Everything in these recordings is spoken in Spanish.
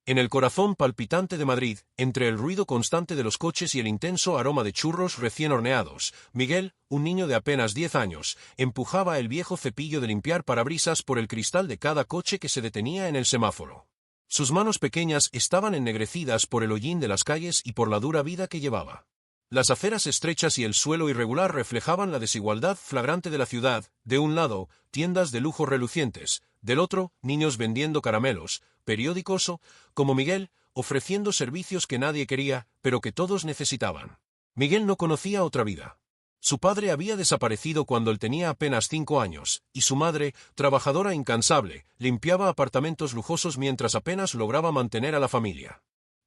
En el corazón palpitante de Madrid, entre el ruido constante de los coches y el intenso aroma de churros recién horneados, Miguel, un niño de apenas 10 años, empujaba el viejo cepillo de limpiar parabrisas por el cristal de cada coche que se detenía en el semáforo. Sus manos pequeñas estaban ennegrecidas por el hollín de las calles y por la dura vida que llevaba. Las aceras estrechas y el suelo irregular reflejaban la desigualdad flagrante de la ciudad, de un lado, tiendas de lujo relucientes, del otro, niños vendiendo caramelos, periódicos o, como Miguel, ofreciendo servicios que nadie quería, pero que todos necesitaban. Miguel no conocía otra vida. Su padre había desaparecido cuando él tenía apenas 5 años, y su madre, trabajadora incansable, limpiaba apartamentos lujosos mientras apenas lograba mantener a la familia.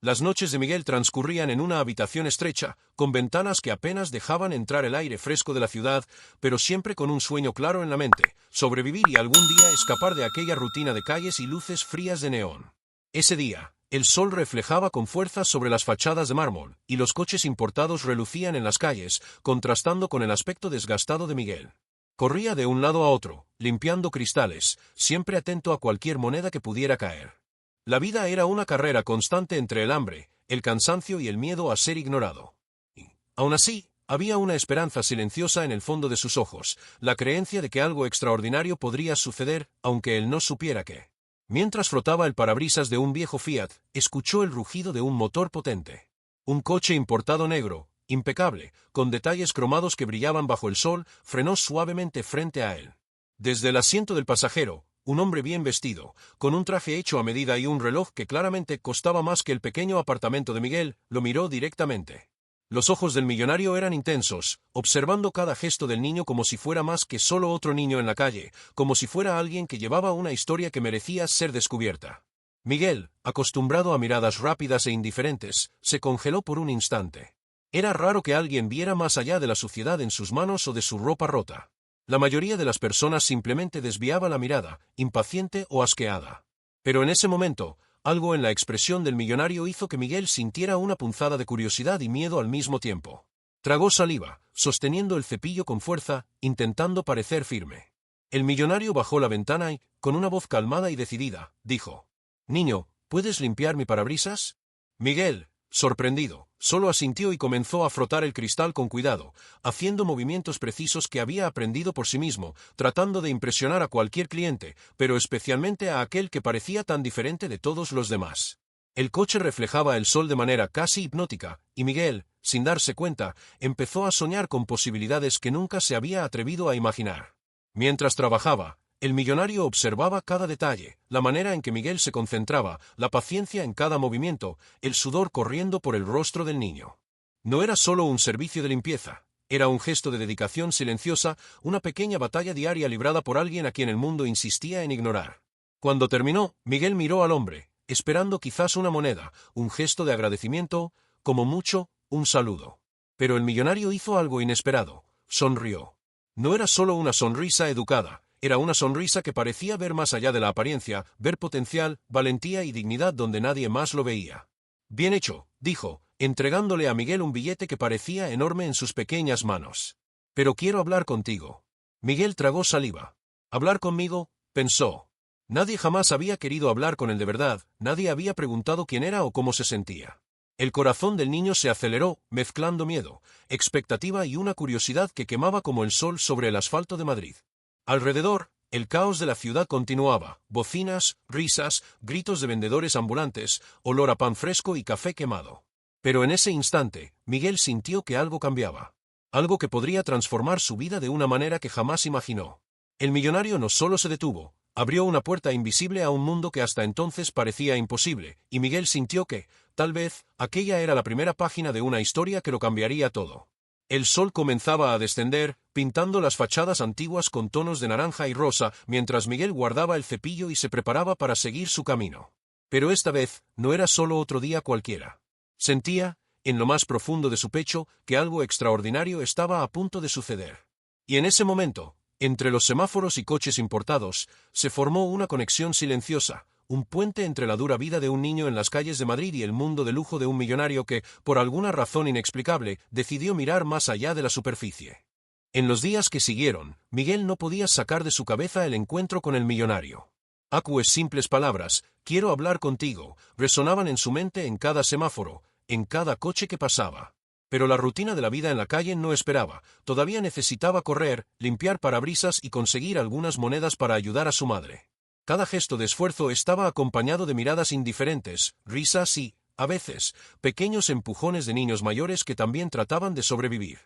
Las noches de Miguel transcurrían en una habitación estrecha, con ventanas que apenas dejaban entrar el aire fresco de la ciudad, pero siempre con un sueño claro en la mente: sobrevivir y algún día escapar de aquella rutina de calles y luces frías de neón. Ese día, el sol reflejaba con fuerza sobre las fachadas de mármol, y los coches importados relucían en las calles, contrastando con el aspecto desgastado de Miguel. Corría de un lado a otro, limpiando cristales, siempre atento a cualquier moneda que pudiera caer. La vida era una carrera constante entre el hambre, el cansancio y el miedo a ser ignorado. Y, aún así, había una esperanza silenciosa en el fondo de sus ojos, la creencia de que algo extraordinario podría suceder, aunque él no supiera qué. Mientras frotaba el parabrisas de un viejo Fiat, escuchó el rugido de un motor potente. Un coche importado negro, impecable, con detalles cromados que brillaban bajo el sol, frenó suavemente frente a él. Desde el asiento del pasajero, un hombre bien vestido, con un traje hecho a medida y un reloj que claramente costaba más que el pequeño apartamento de Miguel, lo miró directamente. Los ojos del millonario eran intensos, observando cada gesto del niño como si fuera más que solo otro niño en la calle, como si fuera alguien que llevaba una historia que merecía ser descubierta. Miguel, acostumbrado a miradas rápidas e indiferentes, se congeló por un instante. Era raro que alguien viera más allá de la suciedad en sus manos o de su ropa rota. La mayoría de las personas simplemente desviaba la mirada, impaciente o asqueada. Pero en ese momento, algo en la expresión del millonario hizo que Miguel sintiera una punzada de curiosidad y miedo al mismo tiempo. Tragó saliva, sosteniendo el cepillo con fuerza, intentando parecer firme. El millonario bajó la ventana y, con una voz calmada y decidida, dijo: «Niño, ¿puedes limpiar mi parabrisas?» Miguel, sorprendido, solo asintió y comenzó a frotar el cristal con cuidado, haciendo movimientos precisos que había aprendido por sí mismo, tratando de impresionar a cualquier cliente, pero especialmente a aquel que parecía tan diferente de todos los demás. El coche reflejaba el sol de manera casi hipnótica, y Miguel, sin darse cuenta, empezó a soñar con posibilidades que nunca se había atrevido a imaginar. Mientras trabajaba, el millonario observaba cada detalle, la manera en que Miguel se concentraba, la paciencia en cada movimiento, el sudor corriendo por el rostro del niño. No era solo un servicio de limpieza, era un gesto de dedicación silenciosa, una pequeña batalla diaria librada por alguien a quien el mundo insistía en ignorar. Cuando terminó, Miguel miró al hombre, esperando quizás una moneda, un gesto de agradecimiento, como mucho, un saludo. Pero el millonario hizo algo inesperado, sonrió. No era solo una sonrisa educada. Era una sonrisa que parecía ver más allá de la apariencia, ver potencial, valentía y dignidad donde nadie más lo veía. «Bien hecho», dijo, entregándole a Miguel un billete que parecía enorme en sus pequeñas manos. «Pero quiero hablar contigo». Miguel tragó saliva. «¿Hablar conmigo?», pensó. Nadie jamás había querido hablar con él de verdad, nadie había preguntado quién era o cómo se sentía. El corazón del niño se aceleró, mezclando miedo, expectativa y una curiosidad que quemaba como el sol sobre el asfalto de Madrid. Alrededor, el caos de la ciudad continuaba, bocinas, risas, gritos de vendedores ambulantes, olor a pan fresco y café quemado. Pero en ese instante, Miguel sintió que algo cambiaba. Algo que podría transformar su vida de una manera que jamás imaginó. El millonario no solo se detuvo, abrió una puerta invisible a un mundo que hasta entonces parecía imposible, y Miguel sintió que, tal vez, aquella era la primera página de una historia que lo cambiaría todo. El sol comenzaba a descender, pintando las fachadas antiguas con tonos de naranja y rosa, mientras Miguel guardaba el cepillo y se preparaba para seguir su camino. Pero esta vez, no era solo otro día cualquiera. Sentía, en lo más profundo de su pecho, que algo extraordinario estaba a punto de suceder. Y en ese momento, entre los semáforos y coches importados, se formó una conexión silenciosa, un puente entre la dura vida de un niño en las calles de Madrid y el mundo de lujo de un millonario que, por alguna razón inexplicable, decidió mirar más allá de la superficie. En los días que siguieron, Miguel no podía sacar de su cabeza el encuentro con el millonario. Aquas simples palabras, quiero hablar contigo, resonaban en su mente en cada semáforo, en cada coche que pasaba. Pero la rutina de la vida en la calle no esperaba, todavía necesitaba correr, limpiar parabrisas y conseguir algunas monedas para ayudar a su madre. Cada gesto de esfuerzo estaba acompañado de miradas indiferentes, risas y, a veces, pequeños empujones de niños mayores que también trataban de sobrevivir.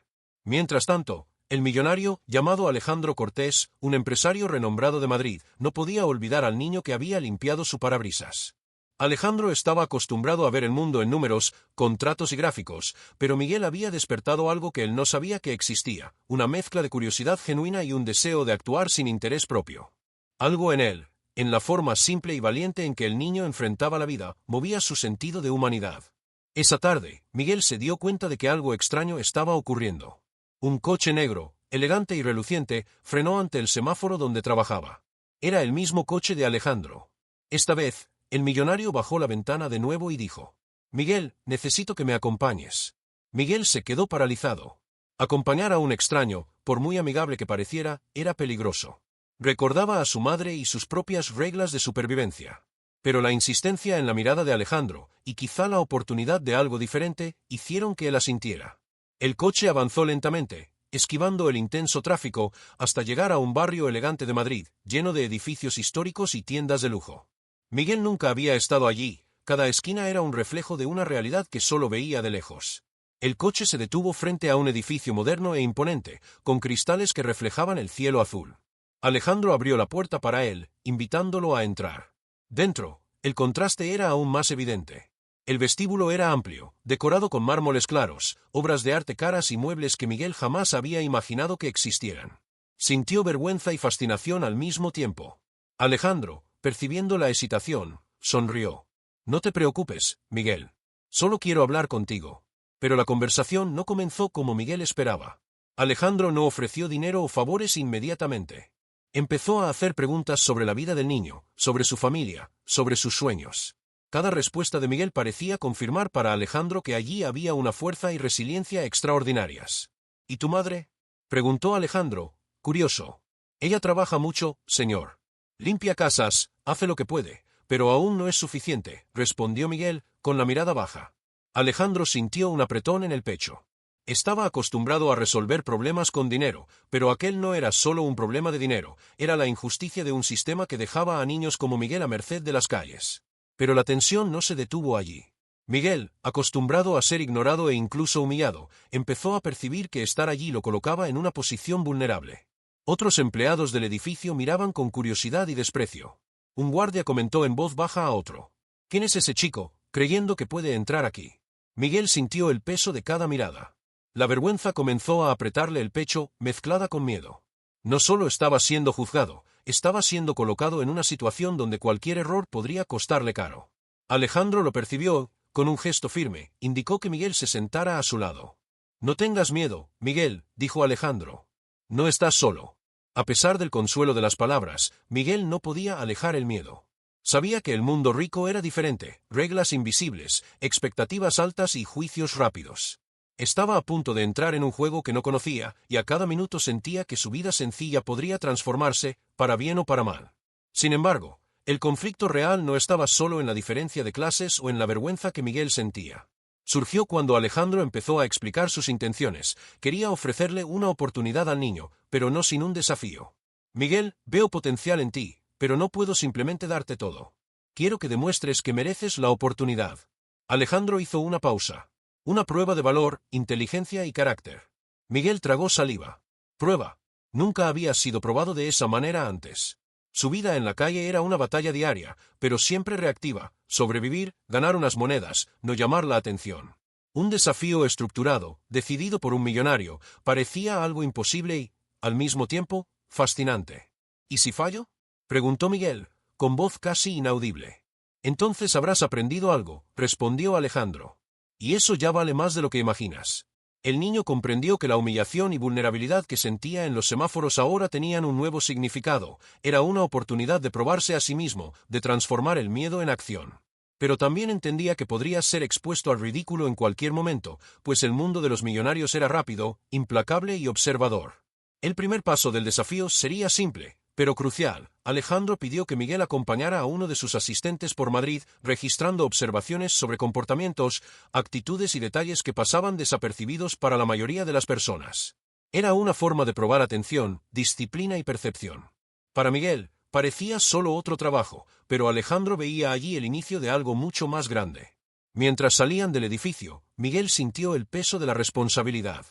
Mientras tanto, el millonario, llamado Alejandro Cortés, un empresario renombrado de Madrid, no podía olvidar al niño que había limpiado su parabrisas. Alejandro estaba acostumbrado a ver el mundo en números, contratos y gráficos, pero Miguel había despertado algo que él no sabía que existía, una mezcla de curiosidad genuina y un deseo de actuar sin interés propio. Algo en él, en la forma simple y valiente en que el niño enfrentaba la vida, movía su sentido de humanidad. Esa tarde, Miguel se dio cuenta de que algo extraño estaba ocurriendo. Un coche negro, elegante y reluciente, frenó ante el semáforo donde trabajaba. Era el mismo coche de Alejandro. Esta vez, el millonario bajó la ventana de nuevo y dijo: «Miguel, necesito que me acompañes». Miguel se quedó paralizado. Acompañar a un extraño, por muy amigable que pareciera, era peligroso. Recordaba a su madre y sus propias reglas de supervivencia. Pero la insistencia en la mirada de Alejandro, y quizá la oportunidad de algo diferente, hicieron que él asintiera. El coche avanzó lentamente, esquivando el intenso tráfico, hasta llegar a un barrio elegante de Madrid, lleno de edificios históricos y tiendas de lujo. Miguel nunca había estado allí, cada esquina era un reflejo de una realidad que solo veía de lejos. El coche se detuvo frente a un edificio moderno e imponente, con cristales que reflejaban el cielo azul. Alejandro abrió la puerta para él, invitándolo a entrar. Dentro, el contraste era aún más evidente. El vestíbulo era amplio, decorado con mármoles claros, obras de arte caras y muebles que Miguel jamás había imaginado que existieran. Sintió vergüenza y fascinación al mismo tiempo. Alejandro, percibiendo la excitación, sonrió. «No te preocupes, Miguel. Solo quiero hablar contigo». Pero la conversación no comenzó como Miguel esperaba. Alejandro no ofreció dinero o favores inmediatamente. Empezó a hacer preguntas sobre la vida del niño, sobre su familia, sobre sus sueños. Cada respuesta de Miguel parecía confirmar para Alejandro que allí había una fuerza y resiliencia extraordinarias. «¿Y tu madre?», preguntó Alejandro, curioso. «Ella trabaja mucho, señor. Limpia casas, hace lo que puede, pero aún no es suficiente», respondió Miguel, con la mirada baja. Alejandro sintió un apretón en el pecho. Estaba acostumbrado a resolver problemas con dinero, pero aquel no era solo un problema de dinero, era la injusticia de un sistema que dejaba a niños como Miguel a merced de las calles. Pero la tensión no se detuvo allí. Miguel, acostumbrado a ser ignorado e incluso humillado, empezó a percibir que estar allí lo colocaba en una posición vulnerable. Otros empleados del edificio miraban con curiosidad y desprecio. Un guardia comentó en voz baja a otro: «¿Quién es ese chico, creyendo que puede entrar aquí?». Miguel sintió el peso de cada mirada. La vergüenza comenzó a apretarle el pecho, mezclada con miedo. No solo estaba siendo juzgado, estaba siendo colocado en una situación donde cualquier error podría costarle caro. Alejandro lo percibió, con un gesto firme, indicó que Miguel se sentara a su lado. «No tengas miedo, Miguel», dijo Alejandro. «No estás solo». A pesar del consuelo de las palabras, Miguel no podía alejar el miedo. Sabía que el mundo rico era diferente, reglas invisibles, expectativas altas y juicios rápidos. Estaba a punto de entrar en un juego que no conocía, y a cada minuto sentía que su vida sencilla podría transformarse, para bien o para mal. Sin embargo, el conflicto real no estaba solo en la diferencia de clases o en la vergüenza que Miguel sentía. Surgió cuando Alejandro empezó a explicar sus intenciones. Quería ofrecerle una oportunidad al niño, pero no sin un desafío. «Miguel, veo potencial en ti, pero no puedo simplemente darte todo. Quiero que demuestres que mereces la oportunidad». Alejandro hizo una pausa. Una prueba de valor, inteligencia y carácter. Miguel tragó saliva. Prueba. Nunca había sido probado de esa manera antes. Su vida en la calle era una batalla diaria, pero siempre reactiva: sobrevivir, ganar unas monedas, no llamar la atención. Un desafío estructurado, decidido por un millonario, parecía algo imposible y, al mismo tiempo, fascinante. «¿Y si fallo?», preguntó Miguel, con voz casi inaudible. «Entonces habrás aprendido algo», respondió Alejandro. «Y eso ya vale más de lo que imaginas». El niño comprendió que la humillación y vulnerabilidad que sentía en los semáforos ahora tenían un nuevo significado. Era una oportunidad de probarse a sí mismo, de transformar el miedo en acción. Pero también entendía que podría ser expuesto al ridículo en cualquier momento, pues el mundo de los millonarios era rápido, implacable y observador. El primer paso del desafío sería simple: Pero crucial, Alejandro pidió que Miguel acompañara a uno de sus asistentes por Madrid, registrando observaciones sobre comportamientos, actitudes y detalles que pasaban desapercibidos para la mayoría de las personas. Era una forma de probar atención, disciplina y percepción. Para Miguel, parecía solo otro trabajo, pero Alejandro veía allí el inicio de algo mucho más grande. Mientras salían del edificio, Miguel sintió el peso de la responsabilidad.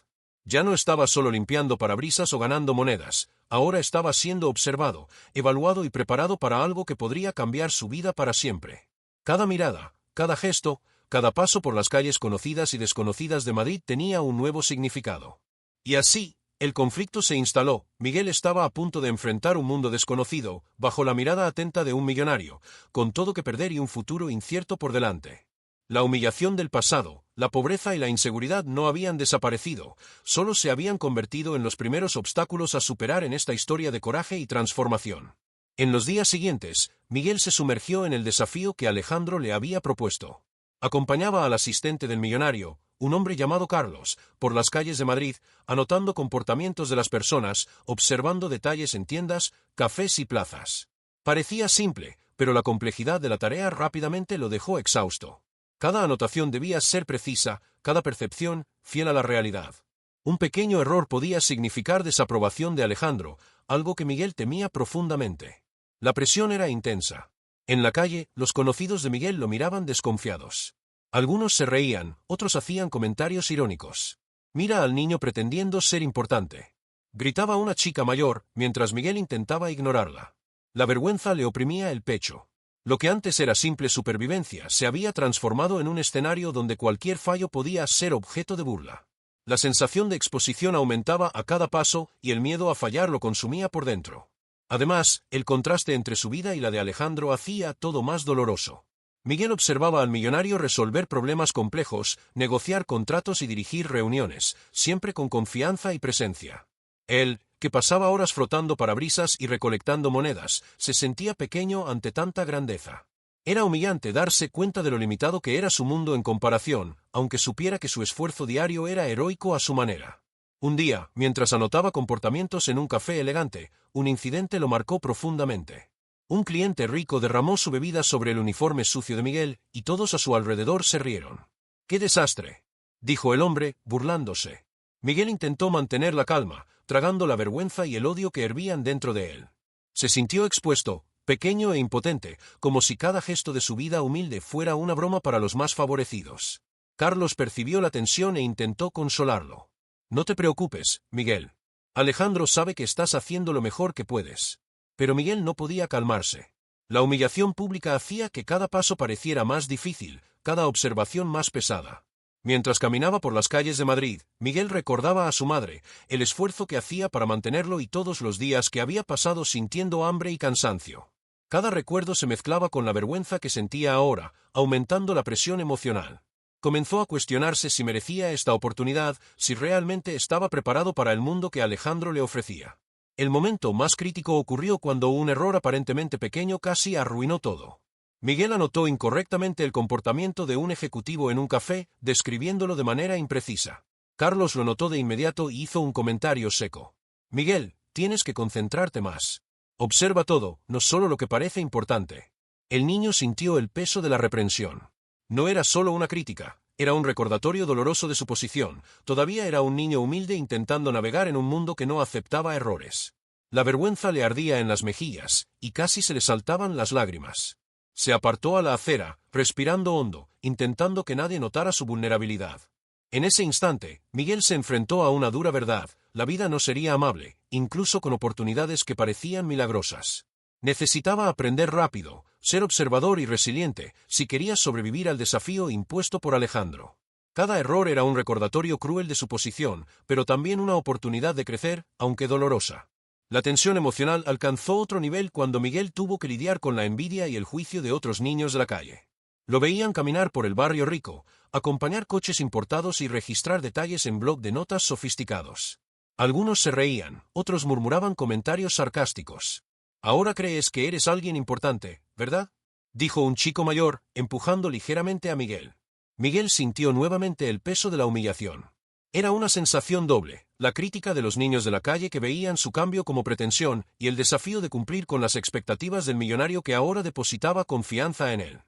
Ya no estaba solo limpiando parabrisas o ganando monedas, ahora estaba siendo observado, evaluado y preparado para algo que podría cambiar su vida para siempre. Cada mirada, cada gesto, cada paso por las calles conocidas y desconocidas de Madrid tenía un nuevo significado. Y así, el conflicto se instaló. Miguel estaba a punto de enfrentar un mundo desconocido, bajo la mirada atenta de un millonario, con todo que perder y un futuro incierto por delante. La humillación del pasado, la pobreza y la inseguridad no habían desaparecido, solo se habían convertido en los primeros obstáculos a superar en esta historia de coraje y transformación. En los días siguientes, Miguel se sumergió en el desafío que Alejandro le había propuesto. Acompañaba al asistente del millonario, un hombre llamado Carlos, por las calles de Madrid, anotando comportamientos de las personas, observando detalles en tiendas, cafés y plazas. Parecía simple, pero la complejidad de la tarea rápidamente lo dejó exhausto. Cada anotación debía ser precisa, cada percepción fiel a la realidad. Un pequeño error podía significar desaprobación de Alejandro, algo que Miguel temía profundamente. La presión era intensa. En la calle, los conocidos de Miguel lo miraban desconfiados. Algunos se reían, otros hacían comentarios irónicos. «Mira al niño pretendiendo ser importante», gritaba una chica mayor, mientras Miguel intentaba ignorarla. La vergüenza le oprimía el pecho. Lo que antes era simple supervivencia se había transformado en un escenario donde cualquier fallo podía ser objeto de burla. La sensación de exposición aumentaba a cada paso y el miedo a fallar lo consumía por dentro. Además, el contraste entre su vida y la de Alejandro hacía todo más doloroso. Miguel observaba al millonario resolver problemas complejos, negociar contratos y dirigir reuniones, siempre con confianza y presencia. Él, que pasaba horas frotando parabrisas y recolectando monedas, se sentía pequeño ante tanta grandeza. Era humillante darse cuenta de lo limitado que era su mundo en comparación, aunque supiera que su esfuerzo diario era heroico a su manera. Un día, mientras anotaba comportamientos en un café elegante, un incidente lo marcó profundamente. Un cliente rico derramó su bebida sobre el uniforme sucio de Miguel, y todos a su alrededor se rieron. «¡Qué desastre!», dijo el hombre, burlándose. Miguel intentó mantener la calma, tragando la vergüenza y el odio que hervían dentro de él. Se sintió expuesto, pequeño e impotente, como si cada gesto de su vida humilde fuera una broma para los más favorecidos. Carlos percibió la tensión e intentó consolarlo. «No te preocupes, Miguel. Alejandro sabe que estás haciendo lo mejor que puedes». Pero Miguel no podía calmarse. La humillación pública hacía que cada paso pareciera más difícil, cada observación más pesada. Mientras caminaba por las calles de Madrid, Miguel recordaba a su madre, el esfuerzo que hacía para mantenerlo y todos los días que había pasado sintiendo hambre y cansancio. Cada recuerdo se mezclaba con la vergüenza que sentía ahora, aumentando la presión emocional. Comenzó a cuestionarse si merecía esta oportunidad, si realmente estaba preparado para el mundo que Alejandro le ofrecía. El momento más crítico ocurrió cuando un error aparentemente pequeño casi arruinó todo. Miguel anotó incorrectamente el comportamiento de un ejecutivo en un café, describiéndolo de manera imprecisa. Carlos lo notó de inmediato y hizo un comentario seco. «Miguel, tienes que concentrarte más. Observa todo, no solo lo que parece importante». El niño sintió el peso de la reprensión. No era solo una crítica, era un recordatorio doloroso de su posición. Todavía era un niño humilde intentando navegar en un mundo que no aceptaba errores. La vergüenza le ardía en las mejillas, y casi se le saltaban las lágrimas. Se apartó a la acera, respirando hondo, intentando que nadie notara su vulnerabilidad. En ese instante, Miguel se enfrentó a una dura verdad: la vida no sería amable, incluso con oportunidades que parecían milagrosas. Necesitaba aprender rápido, ser observador y resiliente, si quería sobrevivir al desafío impuesto por Alejandro. Cada error era un recordatorio cruel de su posición, pero también una oportunidad de crecer, aunque dolorosa. La tensión emocional alcanzó otro nivel cuando Miguel tuvo que lidiar con la envidia y el juicio de otros niños de la calle. Lo veían caminar por el barrio rico, acompañar coches importados y registrar detalles en bloc de notas sofisticados. Algunos se reían, otros murmuraban comentarios sarcásticos. «Ahora crees que eres alguien importante, ¿verdad?», dijo un chico mayor, empujando ligeramente a Miguel. Miguel sintió nuevamente el peso de la humillación. Era una sensación doble: la crítica de los niños de la calle que veían su cambio como pretensión y el desafío de cumplir con las expectativas del millonario que ahora depositaba confianza en él.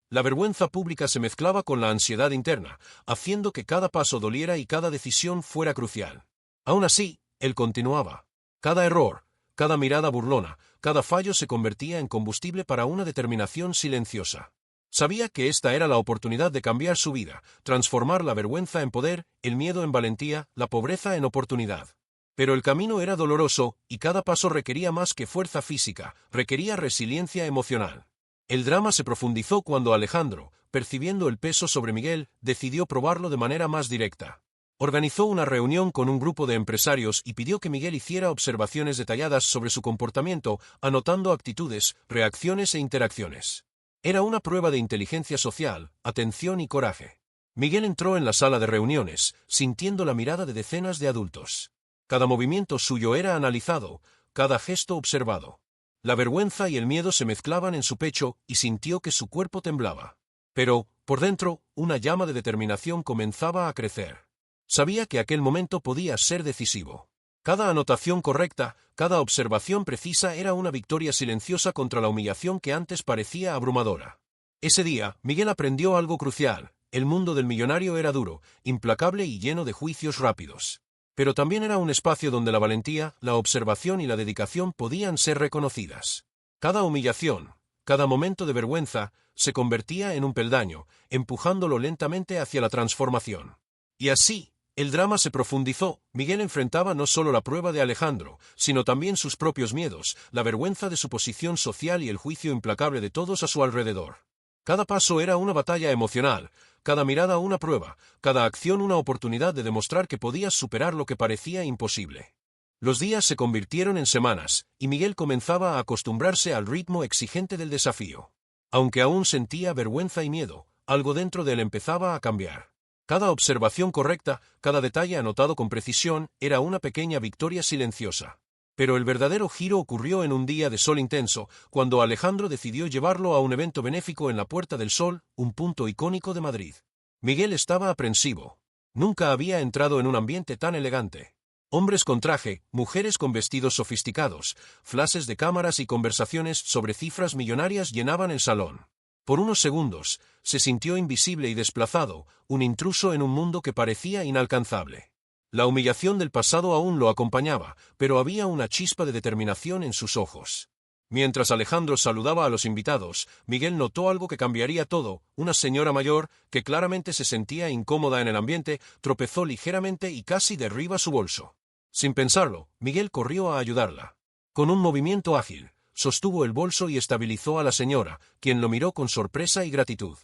La vergüenza pública se mezclaba con la ansiedad interna, haciendo que cada paso doliera y cada decisión fuera crucial. Aún así, él continuaba. Cada error, cada mirada burlona, cada fallo se convertía en combustible para una determinación silenciosa. Sabía que esta era la oportunidad de cambiar su vida, transformar la vergüenza en poder, el miedo en valentía, la pobreza en oportunidad. Pero el camino era doloroso, y cada paso requería más que fuerza física, requería resiliencia emocional. El drama se profundizó cuando Alejandro, percibiendo el peso sobre Miguel, decidió probarlo de manera más directa. Organizó una reunión con un grupo de empresarios y pidió que Miguel hiciera observaciones detalladas sobre su comportamiento, anotando actitudes, reacciones e interacciones. Era una prueba de inteligencia social, atención y coraje. Miguel entró en la sala de reuniones, sintiendo la mirada de decenas de adultos. Cada movimiento suyo era analizado, cada gesto observado. La vergüenza y el miedo se mezclaban en su pecho y sintió que su cuerpo temblaba. Pero, por dentro, una llama de determinación comenzaba a crecer. Sabía que aquel momento podía ser decisivo. Cada anotación correcta, cada observación precisa era una victoria silenciosa contra la humillación que antes parecía abrumadora. Ese día, Miguel aprendió algo crucial. El mundo del millonario era duro, implacable y lleno de juicios rápidos. Pero también era un espacio donde la valentía, la observación y la dedicación podían ser reconocidas. Cada humillación, cada momento de vergüenza, se convertía en un peldaño, empujándolo lentamente hacia la transformación. Y así, el drama se profundizó. Miguel enfrentaba no solo la prueba de Alejandro, sino también sus propios miedos, la vergüenza de su posición social y el juicio implacable de todos a su alrededor. Cada paso era una batalla emocional, cada mirada una prueba, cada acción una oportunidad de demostrar que podías superar lo que parecía imposible. Los días se convirtieron en semanas, y Miguel comenzaba a acostumbrarse al ritmo exigente del desafío. Aunque aún sentía vergüenza y miedo, algo dentro de él empezaba a cambiar. Cada observación correcta, cada detalle anotado con precisión, era una pequeña victoria silenciosa. Pero el verdadero giro ocurrió en un día de sol intenso, cuando Alejandro decidió llevarlo a un evento benéfico en la Puerta del Sol, un punto icónico de Madrid. Miguel estaba aprensivo. Nunca había entrado en un ambiente tan elegante. Hombres con traje, mujeres con vestidos sofisticados, flashes de cámaras y conversaciones sobre cifras millonarias llenaban el salón. Por unos segundos, se sintió invisible y desplazado, un intruso en un mundo que parecía inalcanzable. La humillación del pasado aún lo acompañaba, pero había una chispa de determinación en sus ojos. Mientras Alejandro saludaba a los invitados, Miguel notó algo que cambiaría todo. Una señora mayor, que claramente se sentía incómoda en el ambiente, tropezó ligeramente y casi derriba su bolso. Sin pensarlo, Miguel corrió a ayudarla. Con un movimiento ágil, sostuvo el bolso y estabilizó a la señora, quien lo miró con sorpresa y gratitud.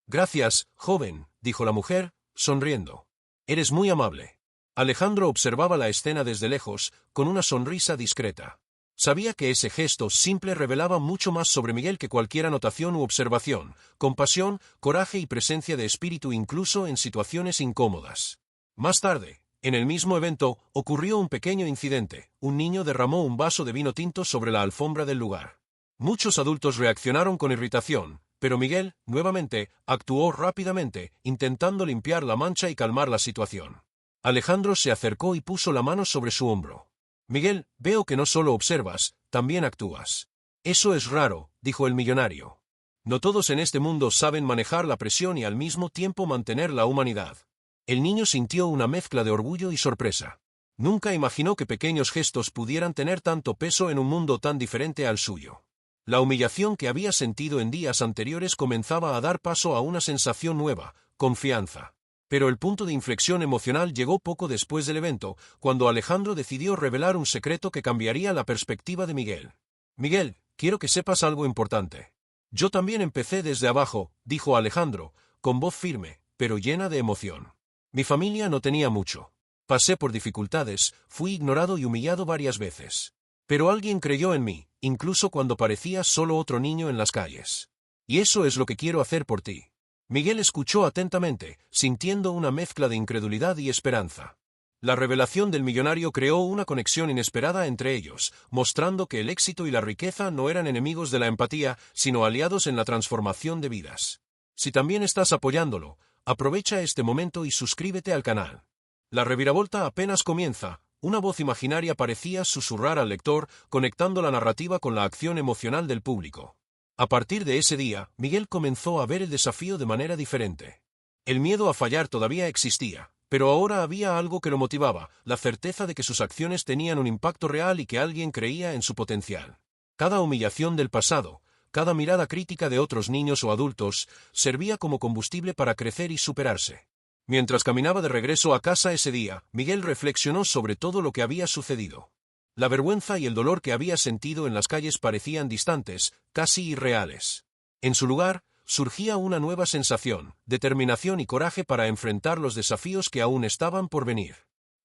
«Gracias, joven», dijo la mujer, sonriendo. «Eres muy amable». Alejandro observaba la escena desde lejos, con una sonrisa discreta. Sabía que ese gesto simple revelaba mucho más sobre Miguel que cualquier anotación u observación, compasión, coraje y presencia de espíritu incluso en situaciones incómodas. Más tarde, en el mismo evento, ocurrió un pequeño incidente. Un niño derramó un vaso de vino tinto sobre la alfombra del lugar. Muchos adultos reaccionaron con irritación, pero Miguel, nuevamente, actuó rápidamente, intentando limpiar la mancha y calmar la situación. Alejandro se acercó y puso la mano sobre su hombro. «Miguel, veo que no solo observas, también actúas». «Eso es raro», dijo el millonario. «No todos en este mundo saben manejar la presión y al mismo tiempo mantener la humanidad». El niño sintió una mezcla de orgullo y sorpresa. Nunca imaginó que pequeños gestos pudieran tener tanto peso en un mundo tan diferente al suyo. La humillación que había sentido en días anteriores comenzaba a dar paso a una sensación nueva, confianza. Pero el punto de inflexión emocional llegó poco después del evento, cuando Alejandro decidió revelar un secreto que cambiaría la perspectiva de Miguel. «Miguel, quiero que sepas algo importante». «Yo también empecé desde abajo», dijo Alejandro, con voz firme, pero llena de emoción. «Mi familia no tenía mucho. Pasé por dificultades, fui ignorado y humillado varias veces. Pero alguien creyó en mí, incluso cuando parecía solo otro niño en las calles. Y eso es lo que quiero hacer por ti». Miguel escuchó atentamente, sintiendo una mezcla de incredulidad y esperanza. La revelación del millonario creó una conexión inesperada entre ellos, mostrando que el éxito y la riqueza no eran enemigos de la empatía, sino aliados en la transformación de vidas. Si también estás apoyándolo, aprovecha este momento y suscríbete al canal. La reviravolta apenas comienza, Una voz imaginaria parecía susurrar al lector, conectando la narrativa con la acción emocional del público. A partir de ese día, Miguel comenzó a ver el desafío de manera diferente. El miedo a fallar todavía existía, pero ahora había algo que lo motivaba, la certeza de que sus acciones tenían un impacto real y que alguien creía en su potencial. Cada humillación del pasado, cada mirada crítica de otros niños o adultos, servía como combustible para crecer y superarse. Mientras caminaba de regreso a casa ese día, Miguel reflexionó sobre todo lo que había sucedido. La vergüenza y el dolor que había sentido en las calles parecían distantes, casi irreales. En su lugar, surgía una nueva sensación, determinación y coraje para enfrentar los desafíos que aún estaban por venir.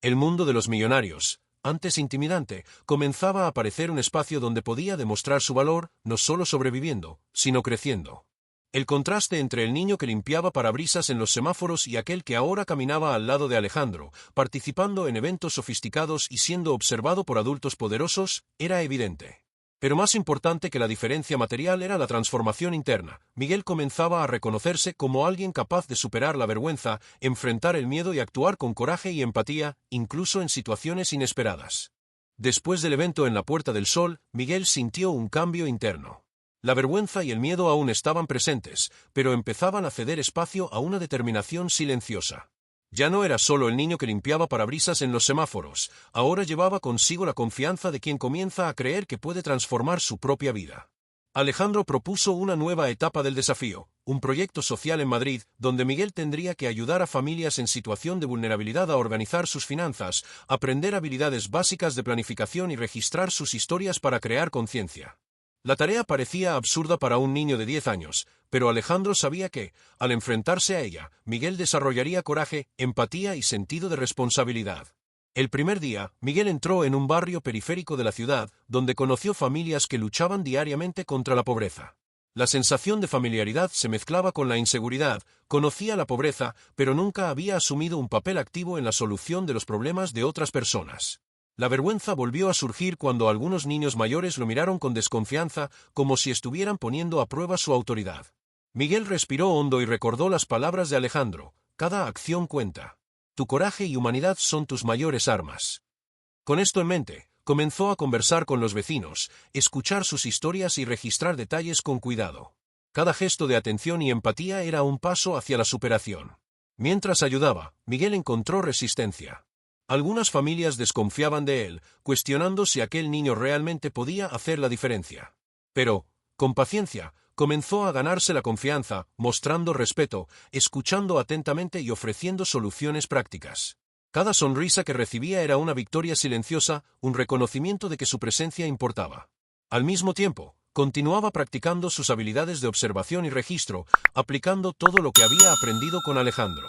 El mundo de los millonarios, antes intimidante, comenzaba a parecer un espacio donde podía demostrar su valor, no solo sobreviviendo, sino creciendo. El contraste entre el niño que limpiaba parabrisas en los semáforos y aquel que ahora caminaba al lado de Alejandro, participando en eventos sofisticados y siendo observado por adultos poderosos, era evidente. Pero más importante que la diferencia material era la transformación interna. Miguel comenzaba a reconocerse como alguien capaz de superar la vergüenza, enfrentar el miedo y actuar con coraje y empatía, incluso en situaciones inesperadas. Después del evento en la Puerta del Sol, Miguel sintió un cambio interno. La vergüenza y el miedo aún estaban presentes, pero empezaban a ceder espacio a una determinación silenciosa. Ya no era solo el niño que limpiaba parabrisas en los semáforos, ahora llevaba consigo la confianza de quien comienza a creer que puede transformar su propia vida. Alejandro propuso una nueva etapa del desafío, un proyecto social en Madrid, donde Miguel tendría que ayudar a familias en situación de vulnerabilidad a organizar sus finanzas, aprender habilidades básicas de planificación y registrar sus historias para crear conciencia. La tarea parecía absurda para un niño de 10 años, pero Alejandro sabía que, al enfrentarse a ella, Miguel desarrollaría coraje, empatía y sentido de responsabilidad. El primer día, Miguel entró en un barrio periférico de la ciudad, donde conoció familias que luchaban diariamente contra la pobreza. La sensación de familiaridad se mezclaba con la inseguridad, conocía la pobreza, pero nunca había asumido un papel activo en la solución de los problemas de otras personas. La vergüenza volvió a surgir cuando algunos niños mayores lo miraron con desconfianza, como si estuvieran poniendo a prueba su autoridad. Miguel respiró hondo y recordó las palabras de Alejandro: cada acción cuenta. Tu coraje y humanidad son tus mayores armas. Con esto en mente, comenzó a conversar con los vecinos, escuchar sus historias y registrar detalles con cuidado. Cada gesto de atención y empatía era un paso hacia la superación. Mientras ayudaba, Miguel encontró resistencia. Algunas familias desconfiaban de él, cuestionando si aquel niño realmente podía hacer la diferencia. Pero, con paciencia, comenzó a ganarse la confianza, mostrando respeto, escuchando atentamente y ofreciendo soluciones prácticas. Cada sonrisa que recibía era una victoria silenciosa, un reconocimiento de que su presencia importaba. Al mismo tiempo, continuaba practicando sus habilidades de observación y registro, aplicando todo lo que había aprendido con Alejandro.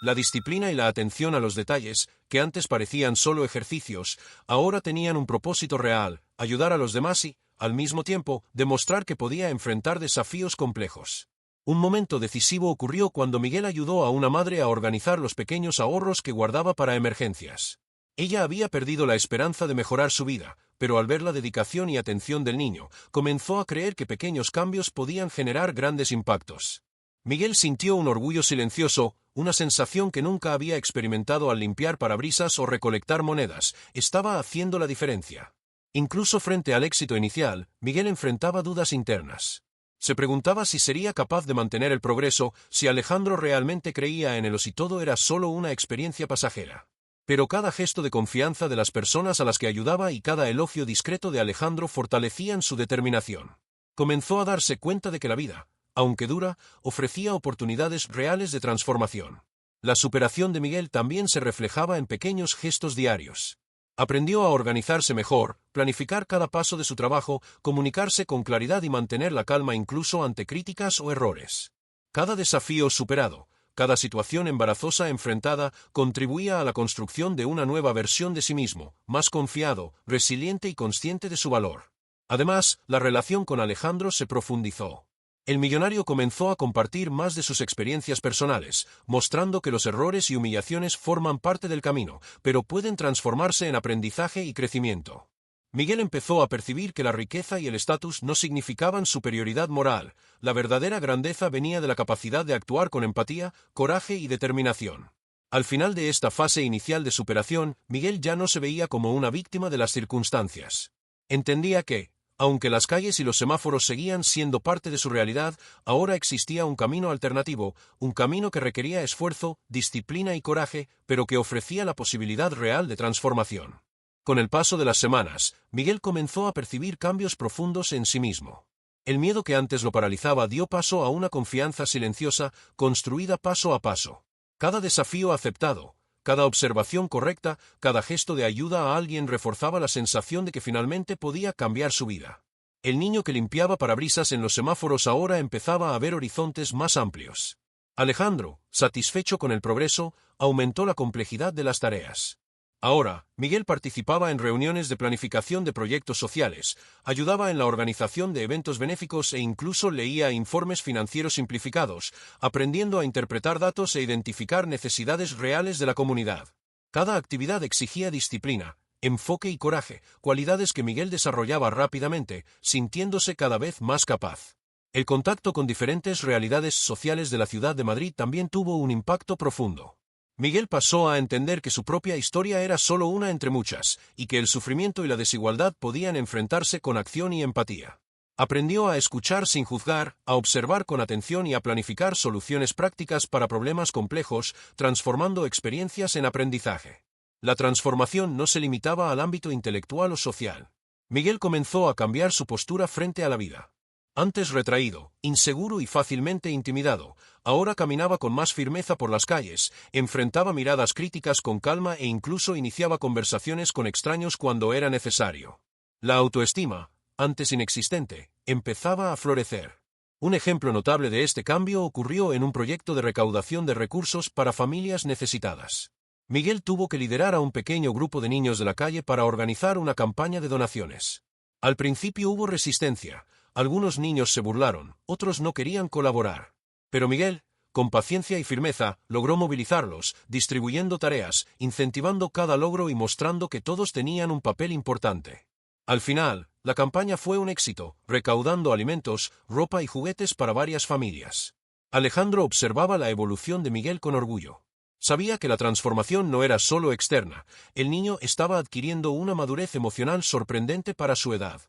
La disciplina y la atención a los detalles, que antes parecían solo ejercicios, ahora tenían un propósito real: ayudar a los demás y, al mismo tiempo, demostrar que podía enfrentar desafíos complejos. Un momento decisivo ocurrió cuando Miguel ayudó a una madre a organizar los pequeños ahorros que guardaba para emergencias. Ella había perdido la esperanza de mejorar su vida, pero al ver la dedicación y atención del niño, comenzó a creer que pequeños cambios podían generar grandes impactos. Miguel sintió un orgullo silencioso, una sensación que nunca había experimentado al limpiar parabrisas o recolectar monedas. Estaba haciendo la diferencia. Incluso frente al éxito inicial, Miguel enfrentaba dudas internas. Se preguntaba si sería capaz de mantener el progreso, si Alejandro realmente creía en él o si todo era solo una experiencia pasajera. Pero cada gesto de confianza de las personas a las que ayudaba y cada elogio discreto de Alejandro fortalecían su determinación. Comenzó a darse cuenta de que la vida, aunque dura, ofrecía oportunidades reales de transformación. La superación de Miguel también se reflejaba en pequeños gestos diarios. Aprendió a organizarse mejor, planificar cada paso de su trabajo, comunicarse con claridad y mantener la calma incluso ante críticas o errores. Cada desafío superado, cada situación embarazosa enfrentada, contribuía a la construcción de una nueva versión de sí mismo, más confiado, resiliente y consciente de su valor. Además, la relación con Alejandro se profundizó. El millonario comenzó a compartir más de sus experiencias personales, mostrando que los errores y humillaciones forman parte del camino, pero pueden transformarse en aprendizaje y crecimiento. Miguel empezó a percibir que la riqueza y el estatus no significaban superioridad moral. La verdadera grandeza venía de la capacidad de actuar con empatía, coraje y determinación. Al final de esta fase inicial de superación, Miguel ya no se veía como una víctima de las circunstancias. Entendía que, aunque las calles y los semáforos seguían siendo parte de su realidad, ahora existía un camino alternativo, un camino que requería esfuerzo, disciplina y coraje, pero que ofrecía la posibilidad real de transformación. Con el paso de las semanas, Miguel comenzó a percibir cambios profundos en sí mismo. El miedo que antes lo paralizaba dio paso a una confianza silenciosa, construida paso a paso. Cada desafío aceptado, cada observación correcta, cada gesto de ayuda a alguien reforzaba la sensación de que finalmente podía cambiar su vida. El niño que limpiaba parabrisas en los semáforos ahora empezaba a ver horizontes más amplios. Alejandro, satisfecho con el progreso, aumentó la complejidad de las tareas. Ahora, Miguel participaba en reuniones de planificación de proyectos sociales, ayudaba en la organización de eventos benéficos e incluso leía informes financieros simplificados, aprendiendo a interpretar datos e identificar necesidades reales de la comunidad. Cada actividad exigía disciplina, enfoque y coraje, cualidades que Miguel desarrollaba rápidamente, sintiéndose cada vez más capaz. El contacto con diferentes realidades sociales de la ciudad de Madrid también tuvo un impacto profundo. Miguel pasó a entender que su propia historia era solo una entre muchas, y que el sufrimiento y la desigualdad podían enfrentarse con acción y empatía. Aprendió a escuchar sin juzgar, a observar con atención y a planificar soluciones prácticas para problemas complejos, transformando experiencias en aprendizaje. La transformación no se limitaba al ámbito intelectual o social. Miguel comenzó a cambiar su postura frente a la vida. Antes retraído, inseguro y fácilmente intimidado, ahora caminaba con más firmeza por las calles, enfrentaba miradas críticas con calma e incluso iniciaba conversaciones con extraños cuando era necesario. La autoestima, antes inexistente, empezaba a florecer. Un ejemplo notable de este cambio ocurrió en un proyecto de recaudación de recursos para familias necesitadas. Miguel tuvo que liderar a un pequeño grupo de niños de la calle para organizar una campaña de donaciones. Al principio hubo resistencia. Algunos niños se burlaron, otros no querían colaborar. Pero Miguel, con paciencia y firmeza, logró movilizarlos, distribuyendo tareas, incentivando cada logro y mostrando que todos tenían un papel importante. Al final, la campaña fue un éxito, recaudando alimentos, ropa y juguetes para varias familias. Alejandro observaba la evolución de Miguel con orgullo. Sabía que la transformación no era solo externa, el niño estaba adquiriendo una madurez emocional sorprendente para su edad.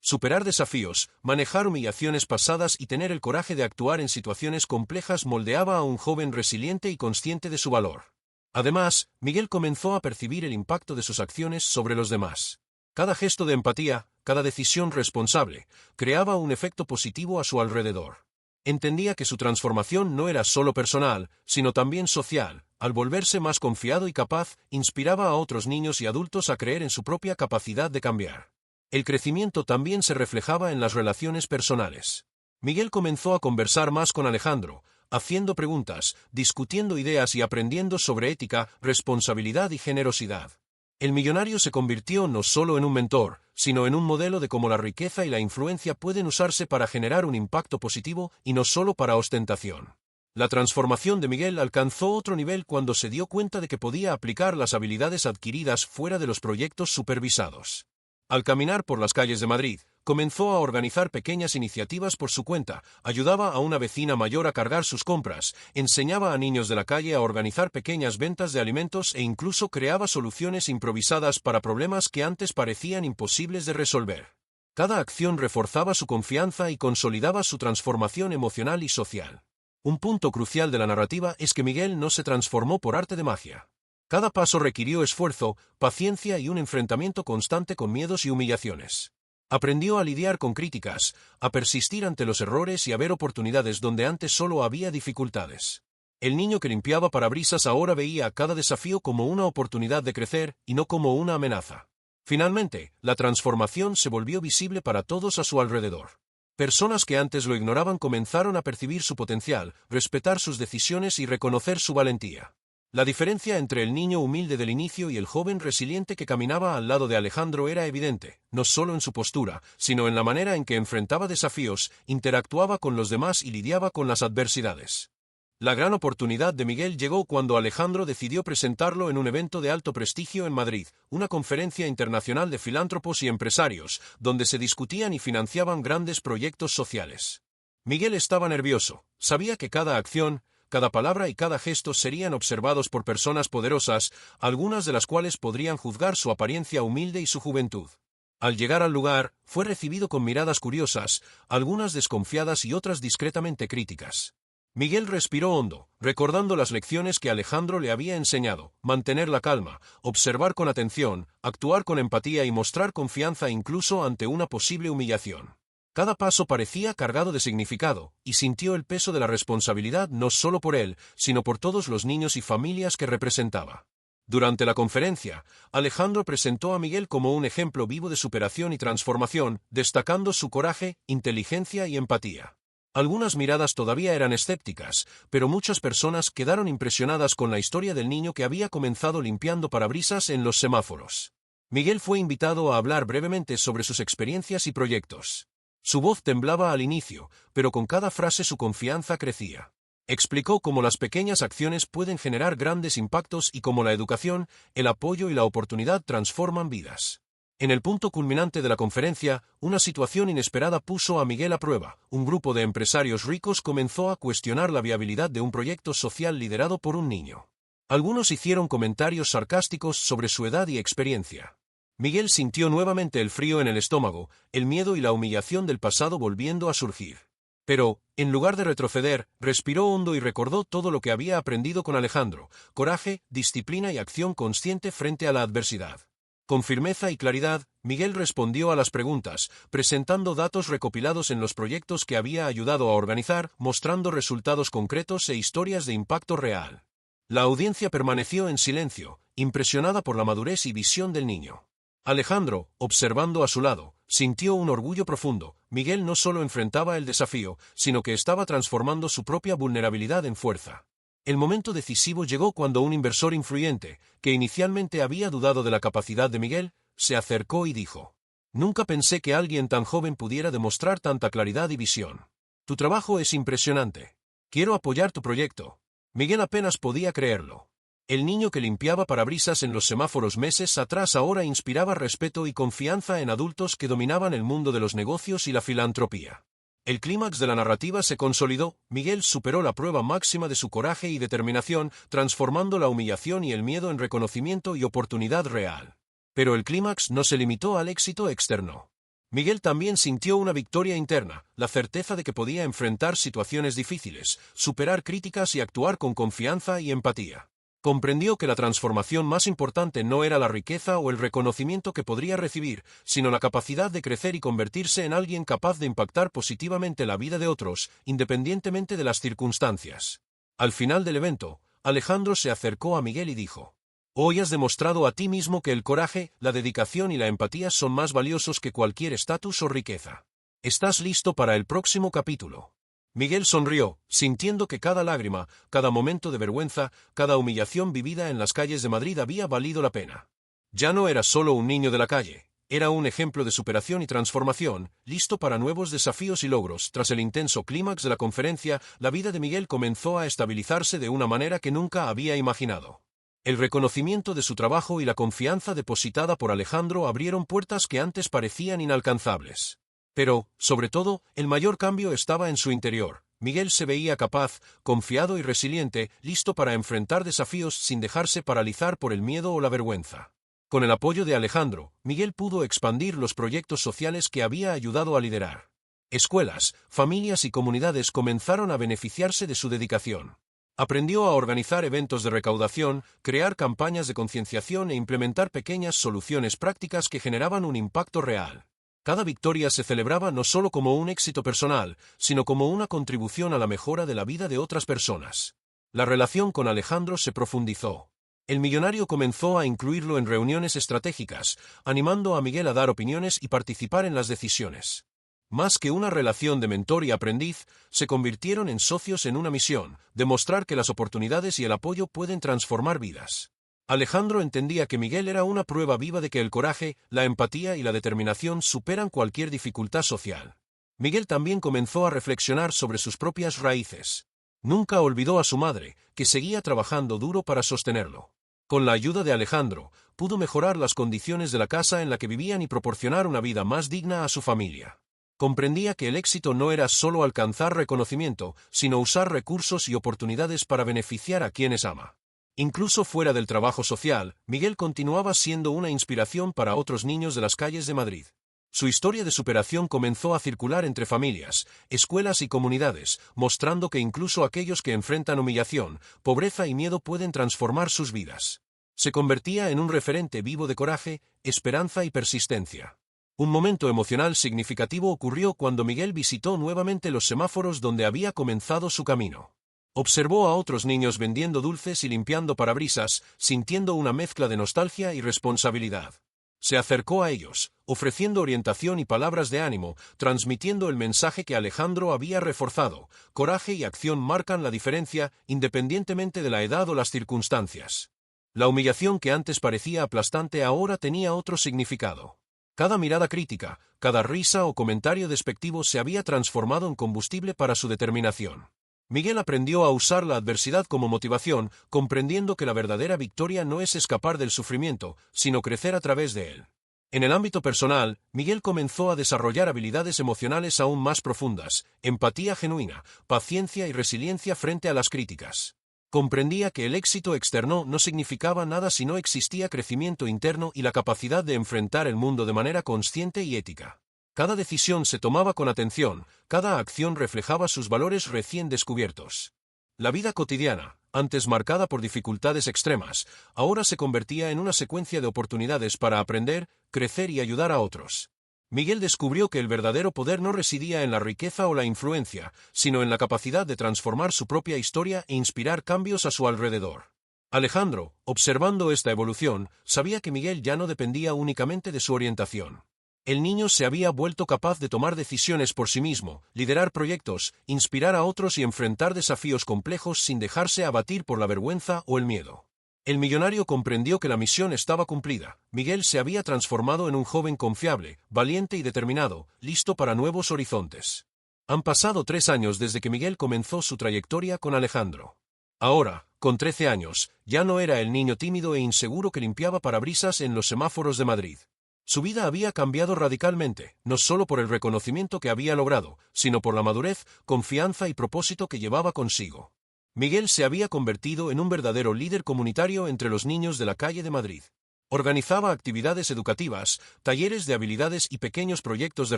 Superar desafíos, manejar humillaciones pasadas y tener el coraje de actuar en situaciones complejas moldeaba a un joven resiliente y consciente de su valor. Además, Miguel comenzó a percibir el impacto de sus acciones sobre los demás. Cada gesto de empatía, cada decisión responsable, creaba un efecto positivo a su alrededor. Entendía que su transformación no era solo personal, sino también social. Al volverse más confiado y capaz, inspiraba a otros niños y adultos a creer en su propia capacidad de cambiar. El crecimiento también se reflejaba en las relaciones personales. Miguel comenzó a conversar más con Alejandro, haciendo preguntas, discutiendo ideas y aprendiendo sobre ética, responsabilidad y generosidad. El millonario se convirtió no solo en un mentor, sino en un modelo de cómo la riqueza y la influencia pueden usarse para generar un impacto positivo y no solo para ostentación. La transformación de Miguel alcanzó otro nivel cuando se dio cuenta de que podía aplicar las habilidades adquiridas fuera de los proyectos supervisados. Al caminar por las calles de Madrid, comenzó a organizar pequeñas iniciativas por su cuenta, ayudaba a una vecina mayor a cargar sus compras, enseñaba a niños de la calle a organizar pequeñas ventas de alimentos e incluso creaba soluciones improvisadas para problemas que antes parecían imposibles de resolver. Cada acción reforzaba su confianza y consolidaba su transformación emocional y social. Un punto crucial de la narrativa es que Miguel no se transformó por arte de magia. Cada paso requirió esfuerzo, paciencia y un enfrentamiento constante con miedos y humillaciones. Aprendió a lidiar con críticas, a persistir ante los errores y a ver oportunidades donde antes solo había dificultades. El niño que limpiaba parabrisas ahora veía cada desafío como una oportunidad de crecer y no como una amenaza. Finalmente, la transformación se volvió visible para todos a su alrededor. Personas que antes lo ignoraban comenzaron a percibir su potencial, respetar sus decisiones y reconocer su valentía. La diferencia entre el niño humilde del inicio y el joven resiliente que caminaba al lado de Alejandro era evidente, no solo en su postura, sino en la manera en que enfrentaba desafíos, interactuaba con los demás y lidiaba con las adversidades. La gran oportunidad de Miguel llegó cuando Alejandro decidió presentarlo en un evento de alto prestigio en Madrid, una conferencia internacional de filántropos y empresarios, donde se discutían y financiaban grandes proyectos sociales. Miguel estaba nervioso, sabía que cada acción, cada palabra y cada gesto serían observados por personas poderosas, algunas de las cuales podrían juzgar su apariencia humilde y su juventud. Al llegar al lugar, fue recibido con miradas curiosas, algunas desconfiadas y otras discretamente críticas. Miguel respiró hondo, recordando las lecciones que Alejandro le había enseñado: mantener la calma, observar con atención, actuar con empatía y mostrar confianza incluso ante una posible humillación. Cada paso parecía cargado de significado, y sintió el peso de la responsabilidad no solo por él, sino por todos los niños y familias que representaba. Durante la conferencia, Alejandro presentó a Miguel como un ejemplo vivo de superación y transformación, destacando su coraje, inteligencia y empatía. Algunas miradas todavía eran escépticas, pero muchas personas quedaron impresionadas con la historia del niño que había comenzado limpiando parabrisas en los semáforos. Miguel fue invitado a hablar brevemente sobre sus experiencias y proyectos. Su voz temblaba al inicio, pero con cada frase su confianza crecía. Explicó cómo las pequeñas acciones pueden generar grandes impactos y cómo la educación, el apoyo y la oportunidad transforman vidas. En el punto culminante de la conferencia, una situación inesperada puso a Miguel a prueba. Un grupo de empresarios ricos comenzó a cuestionar la viabilidad de un proyecto social liderado por un niño. Algunos hicieron comentarios sarcásticos sobre su edad y experiencia. Miguel sintió nuevamente el frío en el estómago, el miedo y la humillación del pasado volviendo a surgir. Pero, en lugar de retroceder, respiró hondo y recordó todo lo que había aprendido con Alejandro: coraje, disciplina y acción consciente frente a la adversidad. Con firmeza y claridad, Miguel respondió a las preguntas, presentando datos recopilados en los proyectos que había ayudado a organizar, mostrando resultados concretos e historias de impacto real. La audiencia permaneció en silencio, impresionada por la madurez y visión del niño. Alejandro, observando a su lado, sintió un orgullo profundo. Miguel no solo enfrentaba el desafío, sino que estaba transformando su propia vulnerabilidad en fuerza. El momento decisivo llegó cuando un inversor influyente, que inicialmente había dudado de la capacidad de Miguel, se acercó y dijo: «Nunca pensé que alguien tan joven pudiera demostrar tanta claridad y visión. Tu trabajo es impresionante. Quiero apoyar tu proyecto». Miguel apenas podía creerlo. El niño que limpiaba parabrisas en los semáforos meses atrás ahora inspiraba respeto y confianza en adultos que dominaban el mundo de los negocios y la filantropía. El clímax de la narrativa se consolidó. Miguel superó la prueba máxima de su coraje y determinación, transformando la humillación y el miedo en reconocimiento y oportunidad real. Pero el clímax no se limitó al éxito externo. Miguel también sintió una victoria interna, la certeza de que podía enfrentar situaciones difíciles, superar críticas y actuar con confianza y empatía. Comprendió que la transformación más importante no era la riqueza o el reconocimiento que podría recibir, sino la capacidad de crecer y convertirse en alguien capaz de impactar positivamente la vida de otros, independientemente de las circunstancias. Al final del evento, Alejandro se acercó a Miguel y dijo: «Hoy has demostrado a ti mismo que el coraje, la dedicación y la empatía son más valiosos que cualquier estatus o riqueza. ¿Estás listo para el próximo capítulo?». Miguel sonrió, sintiendo que cada lágrima, cada momento de vergüenza, cada humillación vivida en las calles de Madrid había valido la pena. Ya no era solo un niño de la calle, era un ejemplo de superación y transformación, listo para nuevos desafíos y logros. Tras el intenso clímax de la conferencia, la vida de Miguel comenzó a estabilizarse de una manera que nunca había imaginado. El reconocimiento de su trabajo y la confianza depositada por Alejandro abrieron puertas que antes parecían inalcanzables. Pero, sobre todo, el mayor cambio estaba en su interior. Miguel se veía capaz, confiado y resiliente, listo para enfrentar desafíos sin dejarse paralizar por el miedo o la vergüenza. Con el apoyo de Alejandro, Miguel pudo expandir los proyectos sociales que había ayudado a liderar. Escuelas, familias y comunidades comenzaron a beneficiarse de su dedicación. Aprendió a organizar eventos de recaudación, crear campañas de concienciación e implementar pequeñas soluciones prácticas que generaban un impacto real. Cada victoria se celebraba no solo como un éxito personal, sino como una contribución a la mejora de la vida de otras personas. La relación con Alejandro se profundizó. El millonario comenzó a incluirlo en reuniones estratégicas, animando a Miguel a dar opiniones y participar en las decisiones. Más que una relación de mentor y aprendiz, se convirtieron en socios en una misión: demostrar que las oportunidades y el apoyo pueden transformar vidas. Alejandro entendía que Miguel era una prueba viva de que el coraje, la empatía y la determinación superan cualquier dificultad social. Miguel también comenzó a reflexionar sobre sus propias raíces. Nunca olvidó a su madre, que seguía trabajando duro para sostenerlo. Con la ayuda de Alejandro, pudo mejorar las condiciones de la casa en la que vivían y proporcionar una vida más digna a su familia. Comprendía que el éxito no era solo alcanzar reconocimiento, sino usar recursos y oportunidades para beneficiar a quienes ama. Incluso fuera del trabajo social, Miguel continuaba siendo una inspiración para otros niños de las calles de Madrid. Su historia de superación comenzó a circular entre familias, escuelas y comunidades, mostrando que incluso aquellos que enfrentan humillación, pobreza y miedo pueden transformar sus vidas. Se convertía en un referente vivo de coraje, esperanza y persistencia. Un momento emocional significativo ocurrió cuando Miguel visitó nuevamente los semáforos donde había comenzado su camino. Observó a otros niños vendiendo dulces y limpiando parabrisas, sintiendo una mezcla de nostalgia y responsabilidad. Se acercó a ellos, ofreciendo orientación y palabras de ánimo, transmitiendo el mensaje que Alejandro había reforzado: coraje y acción marcan la diferencia, independientemente de la edad o las circunstancias. La humillación que antes parecía aplastante ahora tenía otro significado. Cada mirada crítica, cada risa o comentario despectivo se había transformado en combustible para su determinación. Miguel aprendió a usar la adversidad como motivación, comprendiendo que la verdadera victoria no es escapar del sufrimiento, sino crecer a través de él. En el ámbito personal, Miguel comenzó a desarrollar habilidades emocionales aún más profundas, empatía genuina, paciencia y resiliencia frente a las críticas. Comprendía que el éxito externo no significaba nada si no existía crecimiento interno y la capacidad de enfrentar el mundo de manera consciente y ética. Cada decisión se tomaba con atención, cada acción reflejaba sus valores recién descubiertos. La vida cotidiana, antes marcada por dificultades extremas, ahora se convertía en una secuencia de oportunidades para aprender, crecer y ayudar a otros. Miguel descubrió que el verdadero poder no residía en la riqueza o la influencia, sino en la capacidad de transformar su propia historia e inspirar cambios a su alrededor. Alejandro, observando esta evolución, sabía que Miguel ya no dependía únicamente de su orientación. El niño se había vuelto capaz de tomar decisiones por sí mismo, liderar proyectos, inspirar a otros y enfrentar desafíos complejos sin dejarse abatir por la vergüenza o el miedo. El millonario comprendió que la misión estaba cumplida. Miguel se había transformado en un joven confiable, valiente y determinado, listo para nuevos horizontes. Han pasado 3 años desde que Miguel comenzó su trayectoria con Alejandro. Ahora, con 13 años, ya no era el niño tímido e inseguro que limpiaba parabrisas en los semáforos de Madrid. Su vida había cambiado radicalmente, no solo por el reconocimiento que había logrado, sino por la madurez, confianza y propósito que llevaba consigo. Miguel se había convertido en un verdadero líder comunitario entre los niños de la calle de Madrid. Organizaba actividades educativas, talleres de habilidades y pequeños proyectos de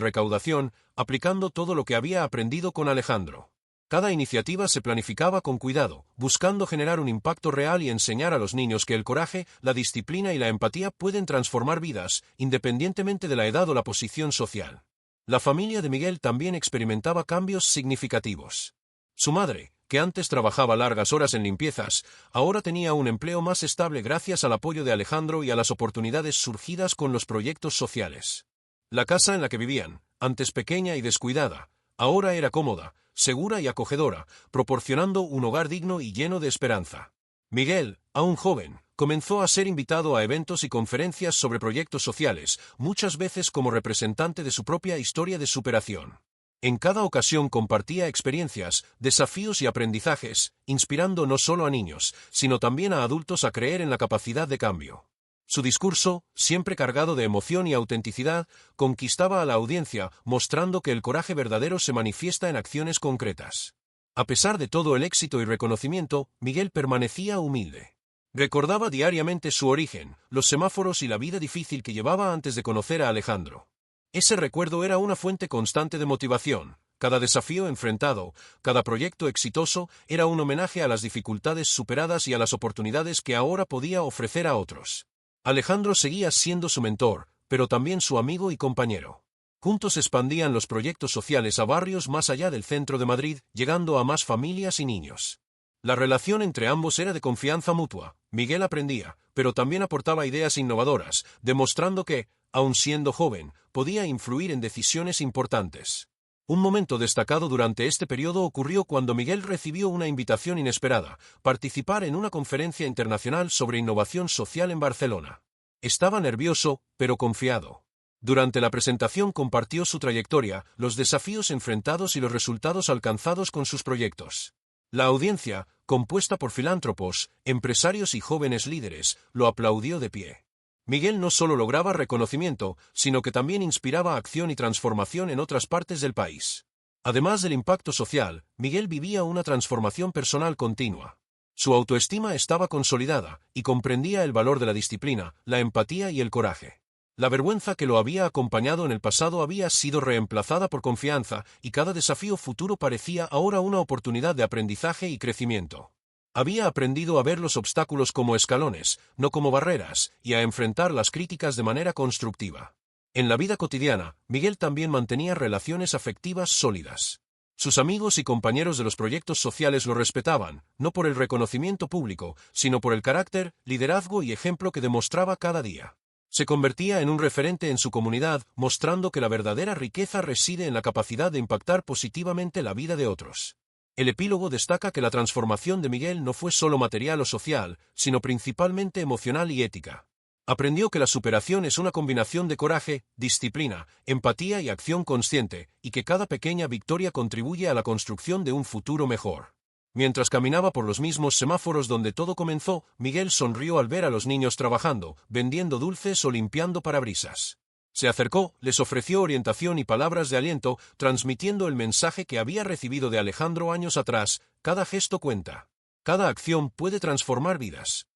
recaudación, aplicando todo lo que había aprendido con Alejandro. Cada iniciativa se planificaba con cuidado, buscando generar un impacto real y enseñar a los niños que el coraje, la disciplina y la empatía pueden transformar vidas, independientemente de la edad o la posición social. La familia de Miguel también experimentaba cambios significativos. Su madre, que antes trabajaba largas horas en limpiezas, ahora tenía un empleo más estable gracias al apoyo de Alejandro y a las oportunidades surgidas con los proyectos sociales. La casa en la que vivían, antes pequeña y descuidada, ahora era cómoda, segura y acogedora, proporcionando un hogar digno y lleno de esperanza. Miguel, aún joven, comenzó a ser invitado a eventos y conferencias sobre proyectos sociales, muchas veces como representante de su propia historia de superación. En cada ocasión compartía experiencias, desafíos y aprendizajes, inspirando no solo a niños, sino también a adultos a creer en la capacidad de cambio. Su discurso, siempre cargado de emoción y autenticidad, conquistaba a la audiencia, mostrando que el coraje verdadero se manifiesta en acciones concretas. A pesar de todo el éxito y reconocimiento, Miguel permanecía humilde. Recordaba diariamente su origen, los semáforos y la vida difícil que llevaba antes de conocer a Alejandro. Ese recuerdo era una fuente constante de motivación. Cada desafío enfrentado, cada proyecto exitoso, era un homenaje a las dificultades superadas y a las oportunidades que ahora podía ofrecer a otros. Alejandro seguía siendo su mentor, pero también su amigo y compañero. Juntos expandían los proyectos sociales a barrios más allá del centro de Madrid, llegando a más familias y niños. La relación entre ambos era de confianza mutua. Miguel aprendía, pero también aportaba ideas innovadoras, demostrando que, aun siendo joven, podía influir en decisiones importantes. Un momento destacado durante este periodo ocurrió cuando Miguel recibió una invitación inesperada: participar en una conferencia internacional sobre innovación social en Barcelona. Estaba nervioso, pero confiado. Durante la presentación compartió su trayectoria, los desafíos enfrentados y los resultados alcanzados con sus proyectos. La audiencia, compuesta por filántropos, empresarios y jóvenes líderes, lo aplaudió de pie. Miguel no solo lograba reconocimiento, sino que también inspiraba acción y transformación en otras partes del país. Además del impacto social, Miguel vivía una transformación personal continua. Su autoestima estaba consolidada, y comprendía el valor de la disciplina, la empatía y el coraje. La vergüenza que lo había acompañado en el pasado había sido reemplazada por confianza, y cada desafío futuro parecía ahora una oportunidad de aprendizaje y crecimiento. Había aprendido a ver los obstáculos como escalones, no como barreras, y a enfrentar las críticas de manera constructiva. En la vida cotidiana, Miguel también mantenía relaciones afectivas sólidas. Sus amigos y compañeros de los proyectos sociales lo respetaban, no por el reconocimiento público, sino por el carácter, liderazgo y ejemplo que demostraba cada día. Se convertía en un referente en su comunidad, mostrando que la verdadera riqueza reside en la capacidad de impactar positivamente la vida de otros. El epílogo destaca que la transformación de Miguel no fue solo material o social, sino principalmente emocional y ética. Aprendió que la superación es una combinación de coraje, disciplina, empatía y acción consciente, y que cada pequeña victoria contribuye a la construcción de un futuro mejor. Mientras caminaba por los mismos semáforos donde todo comenzó, Miguel sonrió al ver a los niños trabajando, vendiendo dulces o limpiando parabrisas. Se acercó, les ofreció orientación y palabras de aliento, transmitiendo el mensaje que había recibido de Alejandro años atrás: cada gesto cuenta. Cada acción puede transformar vidas.